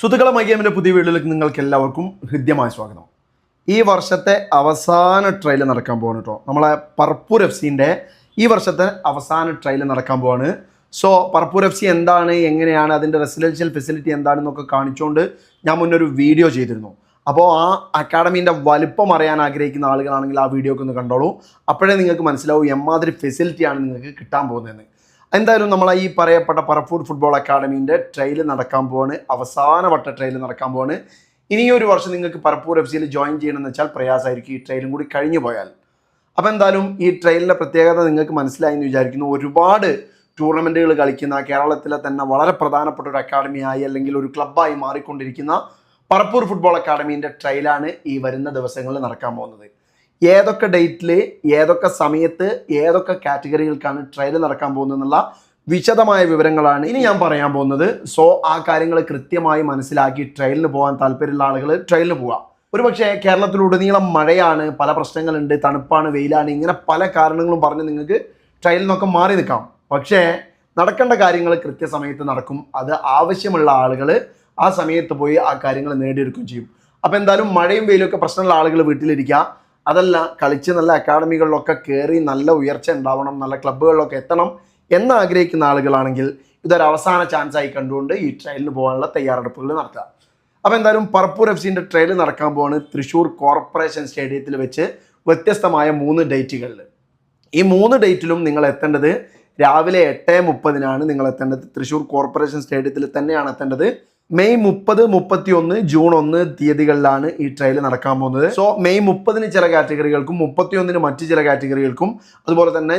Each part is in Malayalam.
സുഹൃത്തുക്കളെ മൈഗെയിമിൻ്റെ പുതിയ വീഡിയോയിലേക്ക് നിങ്ങൾക്ക് എല്ലാവർക്കും ഹൃദ്യമായ സ്വാഗതം. ഈ വർഷത്തെ അവസാന ട്രയൽ നടക്കാൻ പോവാണ് കേട്ടോ. നമ്മളെ പറപ്പൂർ FC-ൻ്റെ ഈ വർഷത്തെ അവസാന ട്രയൽ നടക്കാൻ പോവാണ്. സോ പറപ്പൂർ FC എന്താണ്, എങ്ങനെയാണ്, അതിൻ്റെ റെസിഡൻഷ്യൽ ഫെസിലിറ്റി എന്താണെന്നൊക്കെ കാണിച്ചുകൊണ്ട് ഞാൻ മുന്നൊരു വീഡിയോ ചെയ്തിരുന്നു. അപ്പോൾ ആ അക്കാഡമീൻ്റെ വലിപ്പം അറിയാൻ ആഗ്രഹിക്കുന്ന ആളുകളാണെങ്കിൽ ആ വീഡിയോ ഒക്കെ ഒന്ന് കണ്ടോളൂ. അപ്പോഴേ നിങ്ങൾക്ക് മനസ്സിലാവും എമ്മാതിരി ഫെസിലിറ്റിയാണ് നിങ്ങൾക്ക് കിട്ടാൻ പോകുന്നതെന്ന്. എന്തായാലും നമ്മൾ ഈ പറയപ്പെട്ട പറപ്പൂർ ഫുട്ബോൾ അക്കാഡമീൻ്റെ ട്രയൽ നടക്കാൻ പോവാണ്. അവസാനവട്ട ട്രയൽ നടക്കാൻ പോവാണ്. ഇനിയൊരു വർഷം നിങ്ങൾക്ക് പറപ്പൂർ FC-യിൽ ജോയിൻ ചെയ്യണമെന്ന് വെച്ചാൽ പ്രയാസമായിരിക്കും, ഈ ട്രയലും കൂടി കഴിഞ്ഞു പോയാൽ. അപ്പോൾ എന്തായാലും ഈ ട്രയലിൻ്റെ പ്രത്യേകത നിങ്ങൾക്ക് മനസ്സിലായി എന്ന് വിചാരിക്കുന്നു. ഒരുപാട് ടൂർണമെൻറ്റുകൾ കളിക്കുന്ന, കേരളത്തിലെ തന്നെ വളരെ പ്രധാനപ്പെട്ട ഒരു അക്കാഡമിയായി അല്ലെങ്കിൽ ഒരു ക്ലബ്ബായി മാറിക്കൊണ്ടിരിക്കുന്ന പറപ്പൂർ ഫുട്ബോൾ അക്കാഡമീൻ്റെ ട്രയലാണ് ഈ വരുന്ന ദിവസങ്ങളിൽ നടക്കാൻ പോകുന്നത്. ഏതൊക്കെ ഡേറ്റിൽ, ഏതൊക്കെ സമയത്ത്, ഏതൊക്കെ കാറ്റഗറികൾക്കാണ് ട്രയൽ നടക്കാൻ പോകുന്നതെന്നുള്ള വിശദമായ വിവരങ്ങളാണ് ഇനി ഞാൻ പറയാൻ പോകുന്നത്. സോ ആ കാര്യങ്ങൾ കൃത്യമായി മനസ്സിലാക്കി ട്രയലിന് പോകാൻ താല്പര്യമുള്ള ആളുകൾ ട്രയലിന് പോവുക. ഒരുപക്ഷെ കേരളത്തിലുടനീളം മഴയാണ്, പല പ്രശ്നങ്ങളുണ്ട്, തണുപ്പാണ്, വെയിലാണ്, ഇങ്ങനെ പല കാരണങ്ങളും പറഞ്ഞ് നിങ്ങൾക്ക് ട്രയലിൽ നിന്നൊക്കെ മാറി നിൽക്കാം. പക്ഷേ നടക്കേണ്ട കാര്യങ്ങൾ കൃത്യസമയത്ത് നടക്കും. അത് ആവശ്യമുള്ള ആളുകൾ ആ സമയത്ത് പോയി ആ കാര്യങ്ങൾ നേടിയെടുക്കുകയും ചെയ്യും. അപ്പോൾ എന്തായാലും മഴയും വെയിലും ഒക്കെ പ്രശ്നമുള്ള ആളുകൾ വീട്ടിലിരിക്കുക. അതല്ല, കളിച്ച് നല്ല അക്കാഡമികളിലൊക്കെ കയറി നല്ല ഉയർച്ച ഉണ്ടാവണം, നല്ല ക്ലബ്ബുകളിലൊക്കെ എത്തണം എന്ന് ആഗ്രഹിക്കുന്ന ആളുകളാണെങ്കിൽ ഇതൊരു അവസാന ചാൻസായി കണ്ടുകൊണ്ട് ഈ ട്രയലിന് പോകാനുള്ള തയ്യാറെടുപ്പുകൾ നടത്തുക. അപ്പോൾ എന്തായാലും പറപ്പൂർ FC-ൻ്റെ ട്രയൽ നടക്കാൻ പോവാണ് തൃശ്ശൂർ കോർപ്പറേഷൻ സ്റ്റേഡിയത്തിൽ വെച്ച് വ്യത്യസ്തമായ 3 ഡേറ്റുകളിൽ. ഈ 3 ഡേറ്റിലും നിങ്ങൾ എത്തേണ്ടത് രാവിലെ 8:30 നിങ്ങൾ എത്തേണ്ടത്. തൃശ്ശൂർ കോർപ്പറേഷൻ സ്റ്റേഡിയത്തിൽ തന്നെയാണ് എത്തേണ്ടത്. മെയ് 30, 31, ജൂൺ 1 തീയതികളിലാണ് ഈ ട്രയൽ നടക്കാൻ പോകുന്നത്. സോ മെയ് 30 ചില കാറ്റഗറികൾക്കും 31 മറ്റു ചില കാറ്റഗറികൾക്കും അതുപോലെ തന്നെ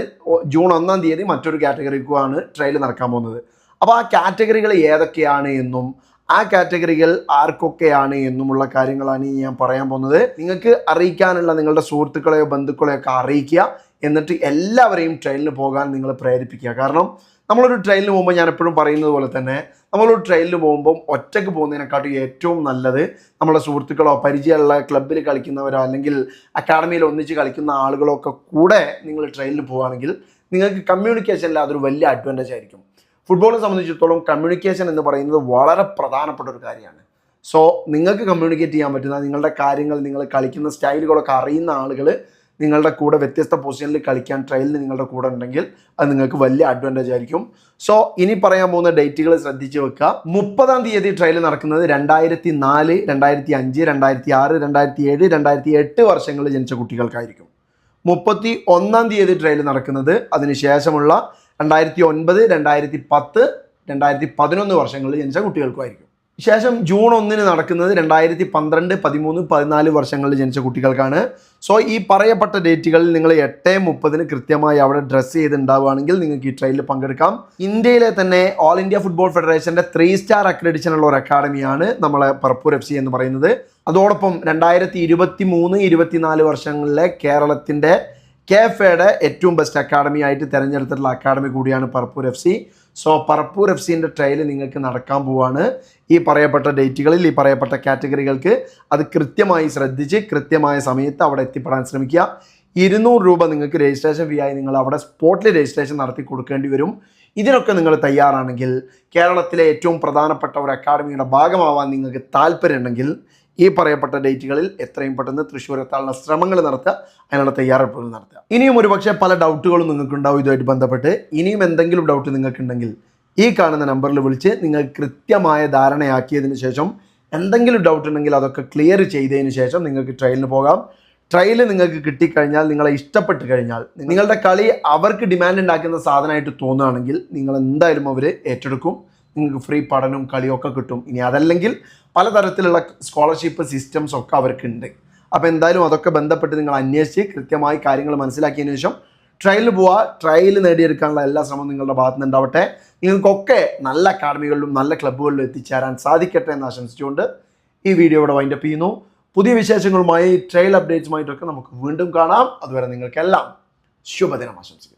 ജൂൺ 1 തീയതി മറ്റൊരു കാറ്റഗറിക്കുമാണ് ട്രയൽ നടക്കാൻ പോകുന്നത്. അപ്പോൾ ആ കാറ്റഗറികൾ ഏതൊക്കെയാണ് എന്നും ആ കാറ്റഗറികൾ ആർക്കൊക്കെയാണ് എന്നുമുള്ള കാര്യങ്ങളാണ് ഞാൻ പറയാൻ പോകുന്നത്. നിങ്ങൾക്ക് അറിയിക്കാനുള്ള നിങ്ങളുടെ സുഹൃത്തുക്കളെയോ ബന്ധുക്കളെയോ ഒക്കെ അറിയിക്കുക. എന്നിട്ട് എല്ലാവരെയും ട്രയലിന് പോകാൻ നിങ്ങൾ പ്രേരിപ്പിക്കുക. കാരണം നമ്മളൊരു ട്രയലിന് പോകുമ്പോൾ ഞാൻ എപ്പോഴും പറയുന്നത് പോലെ തന്നെ നമ്മളൊരു ട്രയലിന് പോകുമ്പോൾ ഒറ്റയ്ക്ക് പോകുന്നതിനെക്കാട്ടും ഏറ്റവും നല്ലത് നമ്മുടെ സുഹൃത്തുക്കളോ പരിചയമുള്ള ക്ലബ്ബിൽ കളിക്കുന്നവരോ അല്ലെങ്കിൽ അക്കാഡമിയിൽ ഒന്നിച്ച് കളിക്കുന്ന ആളുകളോ ഒക്കെ കൂടെ നിങ്ങൾ ട്രയലിന് പോവുകയാണെങ്കിൽ നിങ്ങൾക്ക് കമ്മ്യൂണിക്കേഷനിൽ അതൊരു വലിയ അഡ്വാൻറ്റേജ് ആയിരിക്കും. ഫുട്ബോളിനെ സംബന്ധിച്ചിടത്തോളം കമ്മ്യൂണിക്കേഷൻ എന്ന് പറയുന്നത് വളരെ പ്രധാനപ്പെട്ട ഒരു കാര്യമാണ്. സോ നിങ്ങൾക്ക് കമ്മ്യൂണിക്കേറ്റ് ചെയ്യാൻ പറ്റുന്ന നിങ്ങളുടെ കാര്യങ്ങൾ, നിങ്ങൾ കളിക്കുന്ന സ്റ്റൈലുകളൊക്കെ അറിയുന്ന ആളുകൾ നിങ്ങളുടെ കൂടെ വ്യത്യസ്ത പൊസിഷനിൽ കളിക്കാൻ ട്രയലിന് നിങ്ങളുടെ കൂടെ ഉണ്ടെങ്കിൽ അത് നിങ്ങൾക്ക് വലിയ അഡ്വാൻറ്റേജ് ആയിരിക്കും. സോ ഇനി പറയാൻ പോകുന്ന ഡേറ്റുകൾ ശ്രദ്ധിച്ച് വെക്കുക. 30 തീയതി ട്രയൽ നടക്കുന്നത് 2004, 2005, 2006, 2007, 2008 വർഷങ്ങളിൽ ജനിച്ച കുട്ടികൾക്കായിരിക്കും. 31 തീയതി ട്രയൽ നടക്കുന്നത് അതിനുശേഷമുള്ള 2009, 2010, 2011 വർഷങ്ങളിൽ ജനിച്ച കുട്ടികൾക്കുമായിരിക്കും. ശേഷം ജൂൺ 1 നടക്കുന്നത് 2012, 13, 14 വർഷങ്ങളിൽ ജനിച്ച കുട്ടികൾക്കാണ്. സോ ഈ പറയപ്പെട്ട ഡേറ്റുകളിൽ നിങ്ങൾ 8:30 കൃത്യമായി അവിടെ ഡ്രസ്സ് ചെയ്തുണ്ടാവുകയാണെങ്കിൽ നിങ്ങൾക്ക് ഈ ട്രയലിൽ പങ്കെടുക്കാം. ഇന്ത്യയിലെ തന്നെ ഓൾ ഇന്ത്യ ഫുട്ബോൾ ഫെഡറേഷൻ്റെ 3 സ്റ്റാർ അക്രഡിറ്റേഷൻ ഉള്ള ഒരു അക്കാഡമിയാണ് നമ്മളെ പറപ്പൂർ FC എന്ന് പറയുന്നത്. അതോടൊപ്പം 2023, 24 വർഷങ്ങളിലെ കേരളത്തിൻ്റെ KFAയുടെ ഏറ്റവും ബെസ്റ്റ് അക്കാഡമി ആയിട്ട് തിരഞ്ഞെടുത്തിട്ടുള്ള അക്കാഡമി കൂടിയാണ് പറപ്പൂർ FC. സോ പറപ്പൂർ FC-ൻ്റെ ട്രയൽ നിങ്ങൾക്ക് നടക്കാൻ പോവാണ്. ഈ പറയപ്പെട്ട ഡേറ്റുകളിൽ ഈ പറയപ്പെട്ട കാറ്റഗറികൾക്ക് അത് കൃത്യമായി ശ്രദ്ധിച്ച് കൃത്യമായ സമയത്ത് അവിടെ എത്തിപ്പെടാൻ ശ്രമിക്കുക. 200 രൂപ നിങ്ങൾക്ക് രജിസ്ട്രേഷൻ ഫീ ആയി നിങ്ങൾ അവിടെ സ്പോട്ടിൽ രജിസ്ട്രേഷൻ നടത്തി കൊടുക്കേണ്ടി വരും. ഇതിനൊക്കെ നിങ്ങൾ തയ്യാറാണെങ്കിൽ, കേരളത്തിലെ ഏറ്റവും പ്രധാനപ്പെട്ട ഒരു അക്കാഡമിയുടെ ഭാഗമാവാൻ നിങ്ങൾക്ക് താല്പര്യമുണ്ടെങ്കിൽ ഈ പറയപ്പെട്ട ഡേറ്റുകളിൽ എത്രയും പെട്ടെന്ന് തൃശ്ശൂർ എത്താനുള്ള ശ്രമങ്ങൾ നടത്തുക, അതിനുള്ള തയ്യാറെടുപ്പുകൾ നടത്തുക. ഇനിയും ഒരുപക്ഷെ പല ഡൗട്ടുകളും നിങ്ങൾക്കുണ്ടാവും ഇതുമായിട്ട് ബന്ധപ്പെട്ട്. ഇനിയും എന്തെങ്കിലും ഡൗട്ട് നിങ്ങൾക്കുണ്ടെങ്കിൽ ഈ കാണുന്ന നമ്പറിൽ വിളിച്ച് നിങ്ങൾ കൃത്യമായ ധാരണയാക്കിയതിന് ശേഷം എന്തെങ്കിലും ഡൗട്ട് ഉണ്ടെങ്കിൽ അതൊക്കെ ക്ലിയർ ചെയ്തതിന് ശേഷം നിങ്ങൾക്ക് ട്രയലിന് പോകാം. ട്രയൽ നിങ്ങൾക്ക് കിട്ടിക്കഴിഞ്ഞാൽ, നിങ്ങളെ ഇഷ്ടപ്പെട്ട് കഴിഞ്ഞാൽ, നിങ്ങളുടെ കളി അവർക്ക് ഡിമാൻഡ് ഉണ്ടാക്കുന്ന സാധനമായിട്ട് തോന്നുകയാണെങ്കിൽ നിങ്ങൾ എന്തായാലും അവർ ഏറ്റെടുക്കും. നിങ്ങൾക്ക് ഫ്രീ പഠനവും കളിയൊക്കെ കിട്ടും. ഇനി അതല്ലെങ്കിൽ പലതരത്തിലുള്ള സ്കോളർഷിപ്പ് സിസ്റ്റംസ് ഒക്കെ അവർക്കുണ്ട്. അപ്പോൾ എന്തായാലും അതൊക്കെ ബന്ധപ്പെട്ട് നിങ്ങൾ അന്വേഷിച്ച് കൃത്യമായി കാര്യങ്ങൾ മനസ്സിലാക്കിയതിന് ശേഷം ട്രയലിന് പോവുക. ട്രയൽ നേടിയെടുക്കാനുള്ള എല്ലാ ശ്രമവും നിങ്ങളുടെ ഭാഗത്ത് നിന്നുണ്ടാവട്ടെ. നിങ്ങൾക്കൊക്കെ നല്ല അക്കാഡമികളിലും നല്ല ക്ലബ്ബുകളിലും എത്തിച്ചേരാൻ സാധിക്കട്ടെ എന്ന് ആശംസിച്ചുകൊണ്ട് ഈ വീഡിയോ ഇവിടെ വൈൻഡപ്പ് ചെയ്യുന്നു. പുതിയ വിശേഷങ്ങളുമായി ട്രയൽ അപ്ഡേറ്റ്സുമായിട്ടൊക്കെ നമുക്ക് വീണ്ടും കാണാം. അതുവരെ നിങ്ങൾക്കെല്ലാം ശുഭദിനം ആശംസിക്കുന്നു.